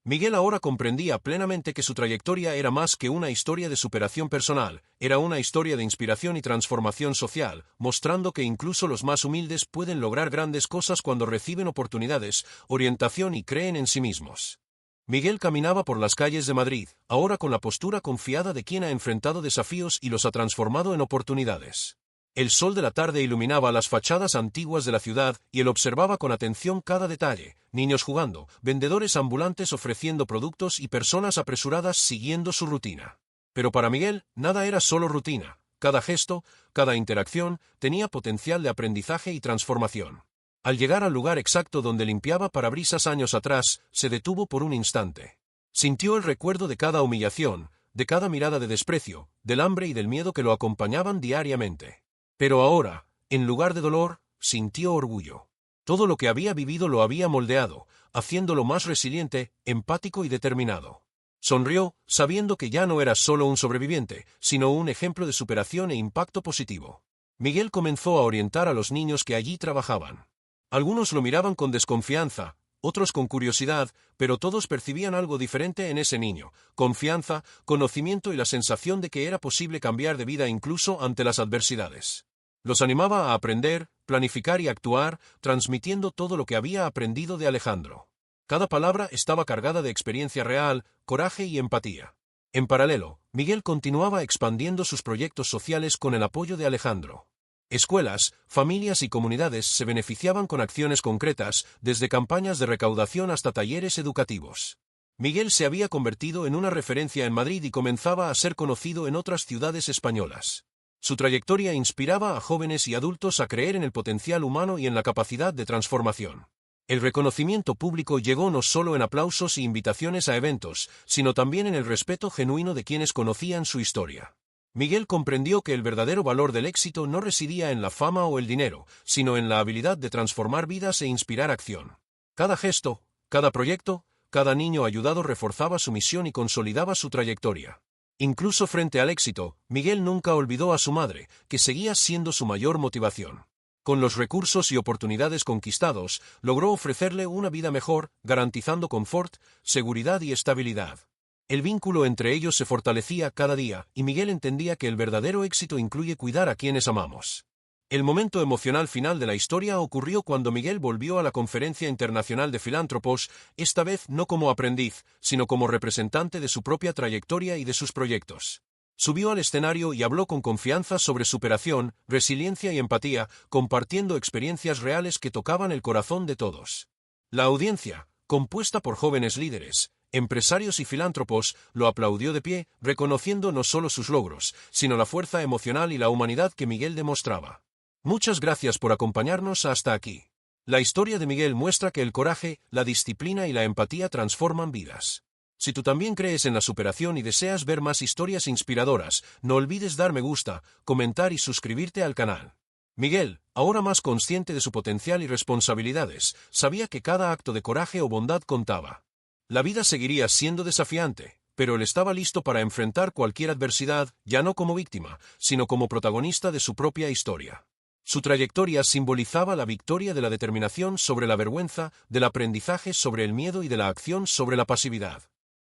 Miguel ahora comprendía plenamente que su trayectoria era más que una historia de superación personal, era una historia de inspiración y transformación social, mostrando que incluso los más humildes pueden lograr grandes cosas cuando reciben oportunidades, orientación y creen en sí mismos. Miguel caminaba por las calles de Madrid, ahora con la postura confiada de quien ha enfrentado desafíos y los ha transformado en oportunidades. El sol de la tarde iluminaba las fachadas antiguas de la ciudad y él observaba con atención cada detalle: niños jugando, vendedores ambulantes ofreciendo productos y personas apresuradas siguiendo su rutina. Pero para Miguel, nada era solo rutina. Cada gesto, cada interacción, tenía potencial de aprendizaje y transformación. Al llegar al lugar exacto donde limpiaba parabrisas años atrás, se detuvo por un instante. Sintió el recuerdo de cada humillación, de cada mirada de desprecio, del hambre y del miedo que lo acompañaban diariamente. Pero ahora, en lugar de dolor, sintió orgullo. Todo lo que había vivido lo había moldeado, haciéndolo más resiliente, empático y determinado. Sonrió, sabiendo que ya no era solo un sobreviviente, sino un ejemplo de superación e impacto positivo. Miguel comenzó a orientar a los niños que allí trabajaban. Algunos lo miraban con desconfianza, otros con curiosidad, pero todos percibían algo diferente en ese niño: confianza, conocimiento y la sensación de que era posible cambiar de vida incluso ante las adversidades. Los animaba a aprender, planificar y actuar, transmitiendo todo lo que había aprendido de Alejandro. Cada palabra estaba cargada de experiencia real, coraje y empatía. En paralelo, Miguel continuaba expandiendo sus proyectos sociales con el apoyo de Alejandro. Escuelas, familias y comunidades se beneficiaban con acciones concretas, desde campañas de recaudación hasta talleres educativos. Miguel se había convertido en una referencia en Madrid y comenzaba a ser conocido en otras ciudades españolas. Su trayectoria inspiraba a jóvenes y adultos a creer en el potencial humano y en la capacidad de transformación. El reconocimiento público llegó no solo en aplausos y invitaciones a eventos, sino también en el respeto genuino de quienes conocían su historia. Miguel comprendió que el verdadero valor del éxito no residía en la fama o el dinero, sino en la habilidad de transformar vidas e inspirar acción. Cada gesto, cada proyecto, cada niño ayudado reforzaba su misión y consolidaba su trayectoria. Incluso frente al éxito, Miguel nunca olvidó a su madre, que seguía siendo su mayor motivación. Con los recursos y oportunidades conquistados, logró ofrecerle una vida mejor, garantizando confort, seguridad y estabilidad. El vínculo entre ellos se fortalecía cada día, y Miguel entendía que el verdadero éxito incluye cuidar a quienes amamos. El momento emocional final de la historia ocurrió cuando Miguel volvió a la Conferencia Internacional de Filántropos, esta vez no como aprendiz, sino como representante de su propia trayectoria y de sus proyectos. Subió al escenario y habló con confianza sobre superación, resiliencia y empatía, compartiendo experiencias reales que tocaban el corazón de todos. La audiencia, compuesta por jóvenes líderes, empresarios y filántropos, lo aplaudió de pie, reconociendo no solo sus logros, sino la fuerza emocional y la humanidad que Miguel demostraba. Muchas gracias por acompañarnos hasta aquí. La historia de Miguel muestra que el coraje, la disciplina y la empatía transforman vidas. Si tú también crees en la superación y deseas ver más historias inspiradoras, no olvides dar me gusta, comentar y suscribirte al canal. Miguel, ahora más consciente de su potencial y responsabilidades, sabía que cada acto de coraje o bondad contaba. La vida seguiría siendo desafiante, pero él estaba listo para enfrentar cualquier adversidad, ya no como víctima, sino como protagonista de su propia historia. Su trayectoria simbolizaba la victoria de la determinación sobre la vergüenza, del aprendizaje sobre el miedo y de la acción sobre la pasividad.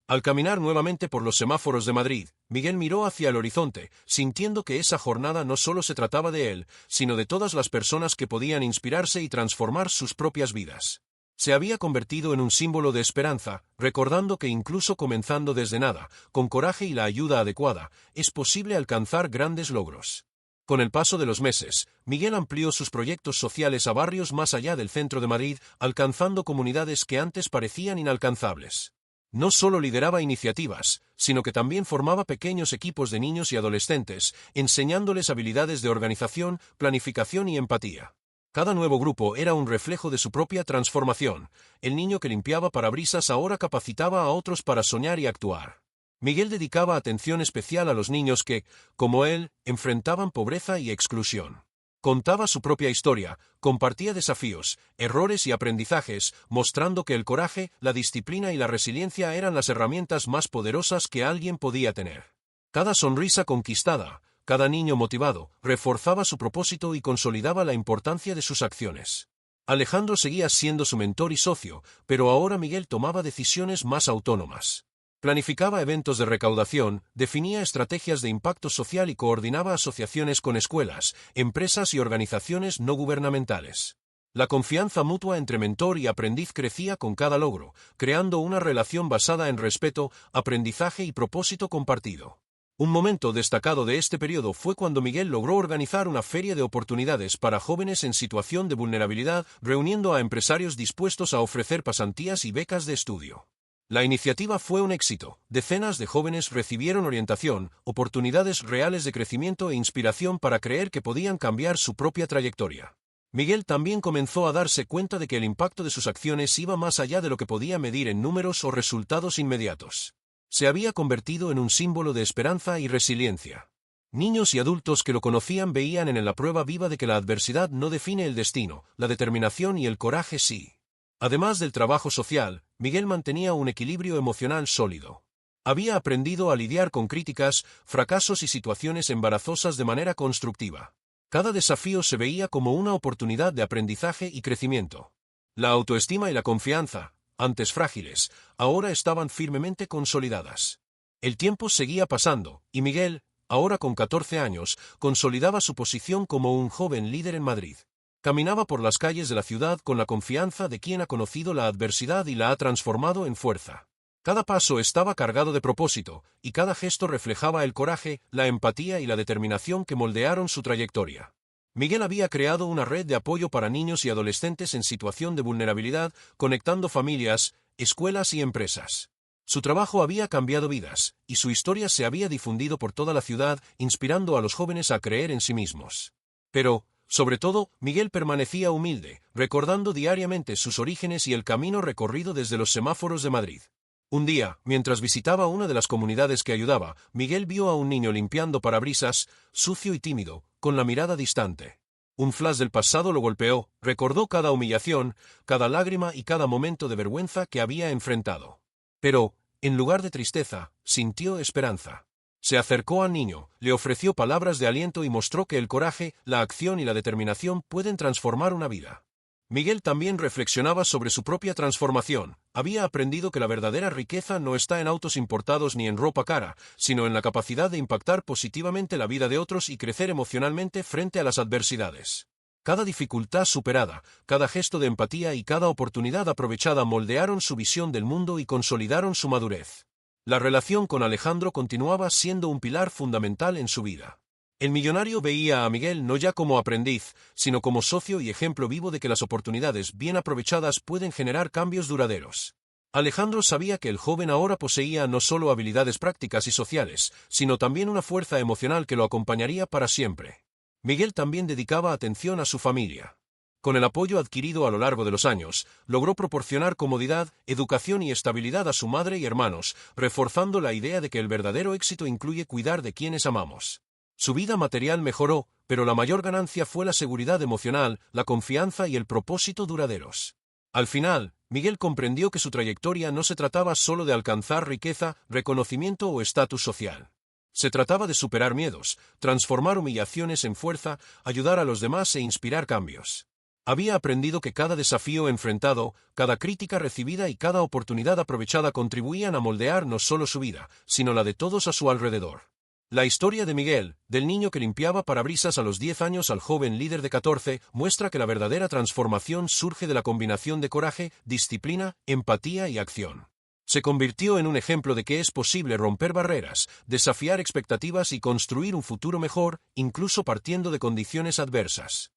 Al caminar nuevamente por los semáforos de Madrid, Miguel miró hacia el horizonte, sintiendo que esa jornada no solo se trataba de él, sino de todas las personas que podían inspirarse y transformar sus propias vidas. Se había convertido en un símbolo de esperanza, recordando que incluso comenzando desde nada, con coraje y la ayuda adecuada, es posible alcanzar grandes logros. Con el paso de los meses, Miguel amplió sus proyectos sociales a barrios más allá del centro de Madrid, alcanzando comunidades que antes parecían inalcanzables. No solo lideraba iniciativas, sino que también formaba pequeños equipos de niños y adolescentes, enseñándoles habilidades de organización, planificación y empatía. Cada nuevo grupo era un reflejo de su propia transformación. El niño que limpiaba parabrisas ahora capacitaba a otros para soñar y actuar. Miguel dedicaba atención especial a los niños que, como él, enfrentaban pobreza y exclusión. Contaba su propia historia, compartía desafíos, errores y aprendizajes, mostrando que el coraje, la disciplina y la resiliencia eran las herramientas más poderosas que alguien podía tener. Cada sonrisa conquistada, cada niño motivado, reforzaba su propósito y consolidaba la importancia de sus acciones. Alejandro seguía siendo su mentor y socio, pero ahora Miguel tomaba decisiones más autónomas. Planificaba eventos de recaudación, definía estrategias de impacto social y coordinaba asociaciones con escuelas, empresas y organizaciones no gubernamentales. La confianza mutua entre mentor y aprendiz crecía con cada logro, creando una relación basada en respeto, aprendizaje y propósito compartido. Un momento destacado de este periodo fue cuando Miguel logró organizar una feria de oportunidades para jóvenes en situación de vulnerabilidad, reuniendo a empresarios dispuestos a ofrecer pasantías y becas de estudio. La iniciativa fue un éxito. Decenas de jóvenes recibieron orientación, oportunidades reales de crecimiento e inspiración para creer que podían cambiar su propia trayectoria. Miguel también comenzó a darse cuenta de que el impacto de sus acciones iba más allá de lo que podía medir en números o resultados inmediatos. Se había convertido en un símbolo de esperanza y resiliencia. Niños y adultos que lo conocían veían en él la prueba viva de que la adversidad no define el destino, la determinación y el coraje sí. Además del trabajo social, Miguel mantenía un equilibrio emocional sólido. Había aprendido a lidiar con críticas, fracasos y situaciones embarazosas de manera constructiva. Cada desafío se veía como una oportunidad de aprendizaje y crecimiento. La autoestima y la confianza, antes frágiles, ahora estaban firmemente consolidadas. El tiempo seguía pasando, y Miguel, ahora con 14 años, consolidaba su posición como un joven líder en Madrid. Caminaba por las calles de la ciudad con la confianza de quien ha conocido la adversidad y la ha transformado en fuerza. Cada paso estaba cargado de propósito, y cada gesto reflejaba el coraje, la empatía y la determinación que moldearon su trayectoria. Miguel había creado una red de apoyo para niños y adolescentes en situación de vulnerabilidad, conectando familias, escuelas y empresas. Su trabajo había cambiado vidas, y su historia se había difundido por toda la ciudad, inspirando a los jóvenes a creer en sí mismos. Pero, sobre todo, Miguel permanecía humilde, recordando diariamente sus orígenes y el camino recorrido desde los semáforos de Madrid. Un día, mientras visitaba una de las comunidades que ayudaba, Miguel vio a un niño limpiando parabrisas, sucio y tímido, con la mirada distante. Un flash del pasado lo golpeó, recordó cada humillación, cada lágrima y cada momento de vergüenza que había enfrentado. Pero, en lugar de tristeza, sintió esperanza. Se acercó al niño, le ofreció palabras de aliento y mostró que el coraje, la acción y la determinación pueden transformar una vida. Miguel también reflexionaba sobre su propia transformación. Había aprendido que la verdadera riqueza no está en autos importados ni en ropa cara, sino en la capacidad de impactar positivamente la vida de otros y crecer emocionalmente frente a las adversidades. Cada dificultad superada, cada gesto de empatía y cada oportunidad aprovechada moldearon su visión del mundo y consolidaron su madurez. La relación con Alejandro continuaba siendo un pilar fundamental en su vida. El millonario veía a Miguel no ya como aprendiz, sino como socio y ejemplo vivo de que las oportunidades bien aprovechadas pueden generar cambios duraderos. Alejandro sabía que el joven ahora poseía no solo habilidades prácticas y sociales, sino también una fuerza emocional que lo acompañaría para siempre. Miguel también dedicaba atención a su familia. Con el apoyo adquirido a lo largo de los años, logró proporcionar comodidad, educación y estabilidad a su madre y hermanos, reforzando la idea de que el verdadero éxito incluye cuidar de quienes amamos. Su vida material mejoró, pero la mayor ganancia fue la seguridad emocional, la confianza y el propósito duraderos. Al final, Miguel comprendió que su trayectoria no se trataba solo de alcanzar riqueza, reconocimiento o estatus social. Se trataba de superar miedos, transformar humillaciones en fuerza, ayudar a los demás e inspirar cambios. Había aprendido que cada desafío enfrentado, cada crítica recibida y cada oportunidad aprovechada contribuían a moldear no solo su vida, sino la de todos a su alrededor. La historia de Miguel, del niño que limpiaba parabrisas a los 10 años al joven líder de 14, muestra que la verdadera transformación surge de la combinación de coraje, disciplina, empatía y acción. Se convirtió en un ejemplo de que es posible romper barreras, desafiar expectativas y construir un futuro mejor, incluso partiendo de condiciones adversas.